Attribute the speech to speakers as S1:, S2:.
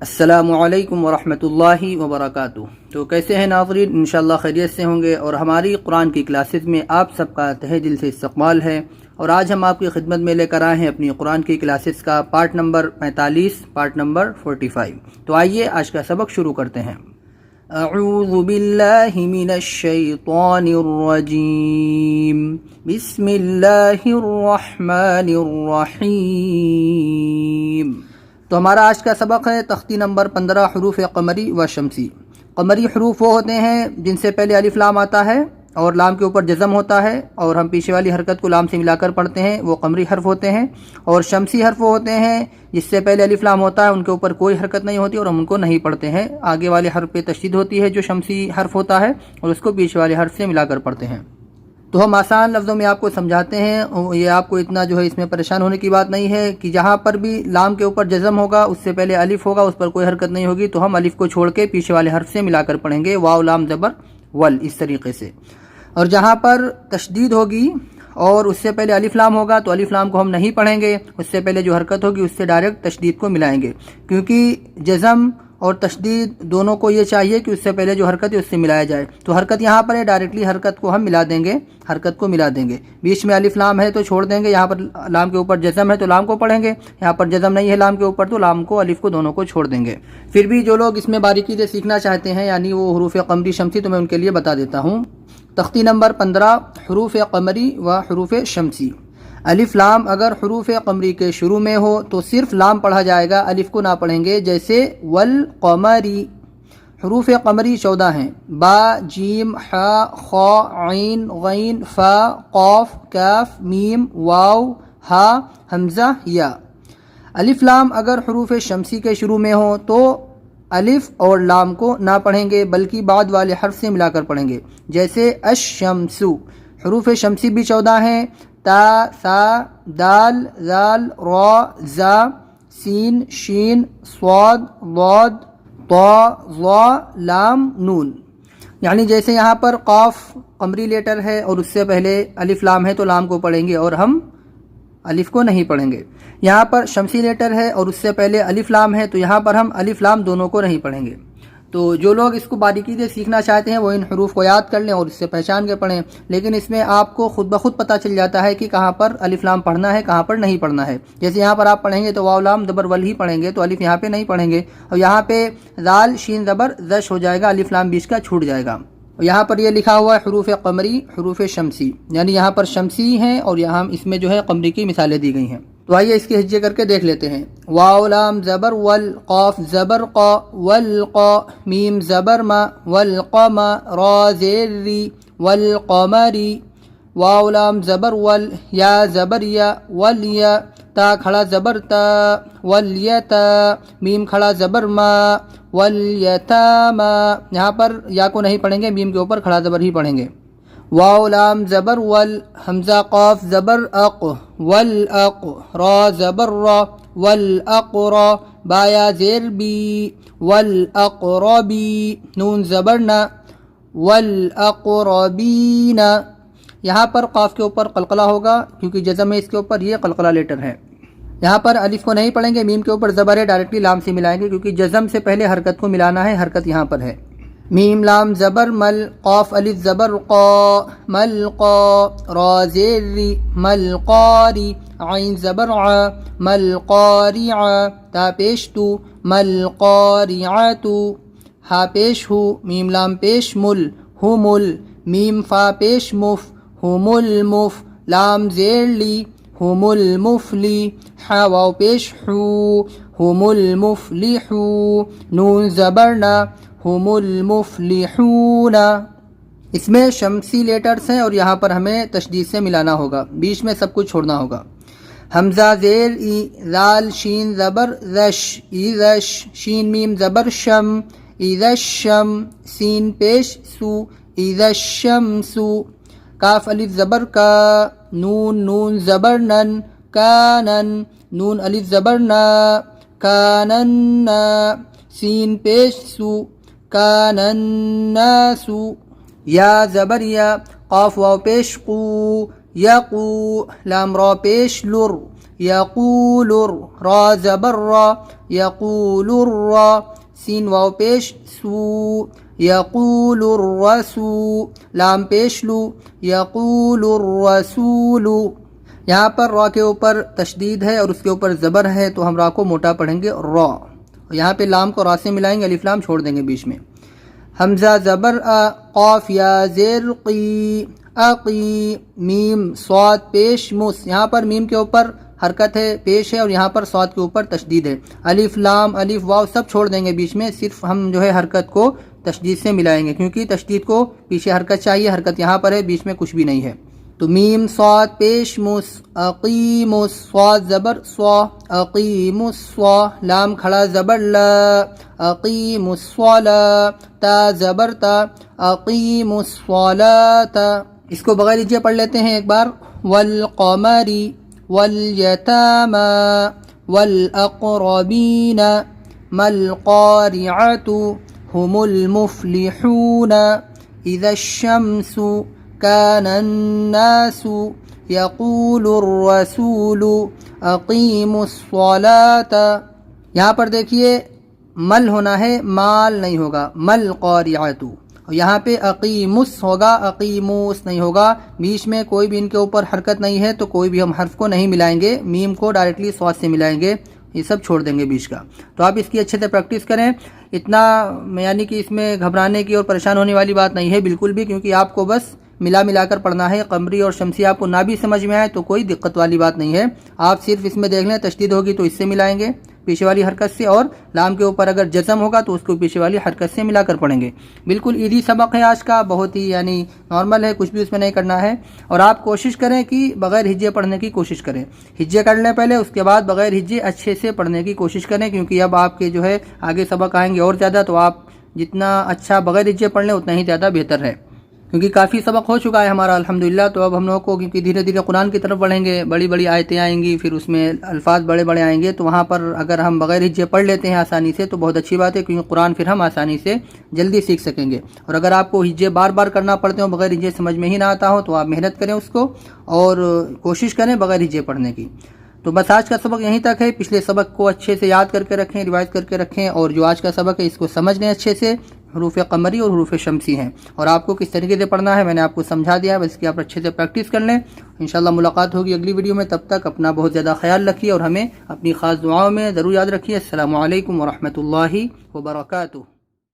S1: السلام علیکم ورحمۃ اللہ وبرکاتہ۔ تو کیسے ہیں ناظرین؟ انشاءاللہ خیریت سے ہوں گے، اور ہماری قرآن کی کلاسز میں آپ سب کا تہہ دل سے استقبال ہے۔ اور آج ہم آپ کی خدمت میں لے کر آئے ہیں اپنی قرآن کی کلاسز کا پارٹ نمبر 45، پارٹ نمبر 45۔ تو آئیے آج کا سبق شروع کرتے ہیں۔ اعوذ باللہ من الشیطان الرجیم، بسم اللہ الرحمن الرحیم۔ تو ہمارا آج کا سبق ہے تختی نمبر 15، حروف قمری و شمسی۔ قمری حروف وہ ہوتے ہیں جن سے پہلے الف لام آتا ہے اور لام کے اوپر جزم ہوتا ہے، اور ہم پیچھے والی حرکت کو لام سے ملا کر پڑھتے ہیں، وہ قمری حرف ہوتے ہیں۔ اور شمسی حرف وہ ہوتے ہیں جس سے پہلے الف لام ہوتا ہے، ان کے اوپر کوئی حرکت نہیں ہوتی اور ہم ان کو نہیں پڑھتے ہیں۔ آگے والے حرف پہ تشدید ہوتی ہے جو شمسی حرف ہوتا ہے، اور اس کو پیچھے والے حرف سے ملا کر پڑھتے ہیں۔ تو ہم آسان لفظوں میں آپ کو سمجھاتے ہیں، یہ آپ کو اتنا جو ہے اس میں پریشان ہونے کی بات نہیں ہے کہ جہاں پر بھی لام کے اوپر جزم ہوگا، اس سے پہلے الف ہوگا، اس پر کوئی حرکت نہیں ہوگی، تو ہم الف کو چھوڑ کے پیچھے والے حرف سے ملا کر پڑھیں گے، واو لام زبر ول، اس طریقے سے۔ اور جہاں پر تشدید ہوگی اور اس سے پہلے الف لام ہوگا تو الف لام کو ہم نہیں پڑھیں گے، اس سے پہلے جو حرکت ہوگی اس سے ڈائریکٹ تشدید کو ملائیں گے، کیونکہ جزم اور تشدید دونوں کو یہ چاہیے کہ اس سے پہلے جو حرکت ہے اس سے ملایا جائے۔ تو حرکت یہاں پر ہے، ڈائریکٹلی حرکت کو ہم ملا دیں گے، حرکت کو ملا دیں گے۔ بیچ میں الف لام ہے تو چھوڑ دیں گے، یہاں پر لام کے اوپر جزم ہے تو لام کو پڑھیں گے، یہاں پر جزم نہیں ہے لام کے اوپر تو لام کو الف کو دونوں کو چھوڑ دیں گے۔ پھر بھی جو لوگ اس میں باریکی سے سیکھنا چاہتے ہیں، یعنی وہ حروف قمری شمسی، تو میں ان کے لیے بتا دیتا ہوں۔ تختی نمبر 15، حروف قمری و حروف شمسی۔ الف لام اگر حروف قمری کے شروع میں ہو تو صرف لام پڑھا جائے گا، الف کو نہ پڑھیں گے، جیسے والقمری۔ حروف قمری 14 ہیں، با، جیم، ح، خ، عین، غین، فا، قاف، کاف، میم، واو، ہا، حمزہ، یا۔ الف لام اگر حروف شمسی کے شروع میں ہو تو الف اور لام کو نہ پڑھیں گے، بلکہ بعد والے حرف سے ملا کر پڑھیں گے، جیسے الشمس۔ حروف شمسی بھی 14 ہیں، تا، ثا، دال، ذال، را، زا، سین، شین، صاد، ضاد، طا، ظا، لام، نون۔ یعنی جیسے یہاں پر قاف قمری لیٹر ہے اور اس سے پہلے الف لام ہے تو لام کو پڑھیں گے اور ہم الف کو نہیں پڑھیں گے۔ یہاں پر شمسی لیٹر ہے اور اس سے پہلے الف لام ہے تو یہاں پر ہم الف لام دونوں کو نہیں پڑھیں گے۔ تو جو لوگ اس کو باریکی سے سیکھنا چاہتے ہیں وہ ان حروف کو یاد کر لیں اور اس سے پہچان کے پڑھیں، لیکن اس میں آپ کو خود بخود پتہ چل جاتا ہے کہ کہاں پر الف لام پڑھنا ہے، کہاں پر نہیں پڑھنا ہے۔ جیسے یہاں پر آپ پڑھیں گے تو واو لام زبر ول ہی پڑھیں گے، تو الف یہاں پہ نہیں پڑھیں گے، اور یہاں پہ ذال شین زبر زش ہو جائے گا، الف لام بیچ کا چھوٹ جائے گا۔ اور یہاں پر یہ لکھا ہوا ہے حروف قمری، حروف شمسی، یعنی یہاں پر شمسی ہیں اور یہاں اس میں جو ہے قمری کی مثالیں دی گئی ہیں۔ تو آئیے اس کے ہجے کر کے دیکھ لیتے ہیں۔ واو لام زبر ول، قاف زبر قا، والقا، میم زبر ما، والقما، را زیر ری، والقمری۔ واو لام زبر ول، یا زبر یا، والیا، تا کھڑا زبر تا، والیتا، میم کھڑا زبر ما، والیتاما۔ یہاں پر یا کو نہیں پڑھیں گے، میم کے اوپر کھڑا زبر ہی پڑھیں گے۔ واو لام زبر ول، حمزہ قاف زبر اق، والاق، را زبر را، والاقرا، بایا زیر بی، والاقربی، نون زبر نا، والاقربین۔ یہاں پر قاف کے اوپر قلقلہ ہوگا کیونکہ جزم ہے اس کے اوپر، یہ قلقلہ لیٹر ہے۔ یہاں پر الف کو نہیں پڑھیں گے، میم کے اوپر زبر ہے، ڈائریکٹلی لام سے ملائیں گے کیونکہ جزم سے پہلے حرکت کو ملانا ہے، حرکت یہاں پر ہے۔ میم لام زبر مل، قاف الف زبر قا، ملقا، را زیر ری، ملقاری، عین زبر ع، ملقارع، تا پیش تو، ملقارعۃ، ہا پیش ہو، میم لام پیش مل، ہمل، میم فا پیش مف، ہم المف، لام زیر لی، ہم المفلی، ہا واو پیش حو، ہم المفلحو، نون زبرنا، ہم المفلحون۔ اس میں شمسی لیٹرز ہیں اور یہاں پر ہمیں تشدید سے ملانا ہوگا، بیچ میں سب کچھ چھوڑنا ہوگا۔ حمزہ زیر ای، ذال شین زبر زش، ایزش، شین میم زبر شم، ایزشم، سین پیش سو، ایزشمسو، کاف الف زبر کا، نون نون زبر نن، کانن، نون الف زبر نا، کانن، سین پیش سو، کانناسو، یا زبر یا، قاف واو پیش قو، یقو، لام را پیش لر، یقول را زبر را یقول الرا سین واو پیش سو یقول الرسو لام پیش لو یقول الرسول یہاں پر را کے اوپر تشدید ہے اور اس کے اوپر زبر ہے تو ہم را کو موٹا پڑھیں گے را، یہاں پہ لام کو را سے ملائیں گے، الف لام چھوڑ دیں گے بیچ میں۔ حمزہ زبر قاف یا زیر قی اقی میم صاد پیش مس، یہاں پر میم کے اوپر حرکت ہے، پیش ہے، اور یہاں پر صاد کے اوپر تشدید ہے۔ الف لام الف واو سب چھوڑ دیں گے بیچ میں، صرف ہم جو ہے حرکت کو تشدید سے ملائیں گے، کیونکہ تشدید کو پیچھے حرکت چاہیے، حرکت یہاں پر ہے، بیچ میں کچھ بھی نہیں ہے۔ تو میم صاد پیش مس اقیم صاد زبر صا اقیم الصا لام کھڑا زبر لا اقیم الصلاة تا زبر تا اقیم الصلاة، اس کو بغیر اجے پڑھ لیتے ہیں ایک بار۔ والقمری والیتاما والاقربین ما القارعۃ هم المفلحون اذا الشمس كان الناس يقول الرسول اقیموا الصلاة، یہاں پر دیکھیے مل ہونا ہے، مال نہیں ہوگا، مل قارعۃ، اور یہاں پہ اقیمس ہوگا، اقیموس نہیں ہوگا، بیچ میں کوئی بھی ان کے اوپر حرکت نہیں ہے تو کوئی بھی ہم حرف کو نہیں ملائیں گے، میم کو ڈائریکٹلی صاد سے ملائیں گے، یہ سب چھوڑ دیں گے بیچ کا۔ تو آپ اس کی اچھے سے پریکٹس کریں، اتنا یعنی کہ اس میں گھبرانے کی اور پریشان ہونے والی بات نہیں ہے بالکل بھی، کیونکہ آپ کو بس ملا کر پڑھنا ہے۔ قمری اور شمسی آپ کو نہ بھی سمجھ میں آئے تو کوئی دقت والی بات نہیں ہے، آپ صرف اس میں دیکھ لیں تشدید ہوگی تو اس سے ملائیں گے پیچھے والی حرکت سے، اور لام کے اوپر اگر جزم ہوگا تو اس کو پیچھے والی حرکت سے ملا کر پڑھیں گے۔ بالکل ایزی سبق ہے آج کا، بہت ہی یعنی نارمل ہے، کچھ بھی اس میں نہیں کرنا ہے، اور آپ کوشش کریں کہ بغیر ہجے پڑھنے کی کوشش کریں، ہجے کر لیں پہلے، اس کے بعد بغیر ہجے اچھے سے پڑھنے کی کوشش کریں، کیونکہ اب آپ کے جو ہے آگے سبق آئیں گے اور زیادہ، تو آپ جتنا اچھا بغیر ہجے پڑھ لیں اتنا ہی زیادہ بہتر ہے، کیونکہ کافی سبق ہو چکا ہے ہمارا الحمدللہ۔ تو اب ہم لوگوں کو کیونکہ دھیرے دھیرے قرآن کی طرف بڑھیں گے، بڑی بڑی آیتیں آئیں گی، پھر اس میں الفاظ بڑے بڑے آئیں گے، تو وہاں پر اگر ہم بغیر ہجے پڑھ لیتے ہیں آسانی سے تو بہت اچھی بات ہے، کیونکہ قرآن پھر ہم آسانی سے جلدی سیکھ سکیں گے۔ اور اگر آپ کو ہجے بار بار کرنا پڑتے ہو، بغیر ہجے سمجھ میں ہی نہ آتا ہو، تو آپ محنت کریں اس کو اور کوشش کریں بغیر ہجے پڑھنے کی۔ تو بس آج کا سبق یہیں تک ہے، پچھلے سبق کو اچھے سے یاد کر کے رکھیں، روایت کر کے رکھیں، اور جو آج کا سبق ہے اس کو سمجھ لیں اچھے سے۔ حروف قمری اور حروف شمسی ہیں، اور آپ کو کس طریقے سے پڑھنا ہے میں نے آپ کو سمجھا دیا ہے، بس کہ آپ اچھے سے پریکٹس کر لیں۔ انشاءاللہ ملاقات ہوگی اگلی ویڈیو میں، تب تک اپنا بہت زیادہ خیال رکھیے اور ہمیں اپنی خاص دعاؤں میں ضرور یاد رکھیے۔ السلام علیکم ورحمۃ اللہ وبرکاتہ۔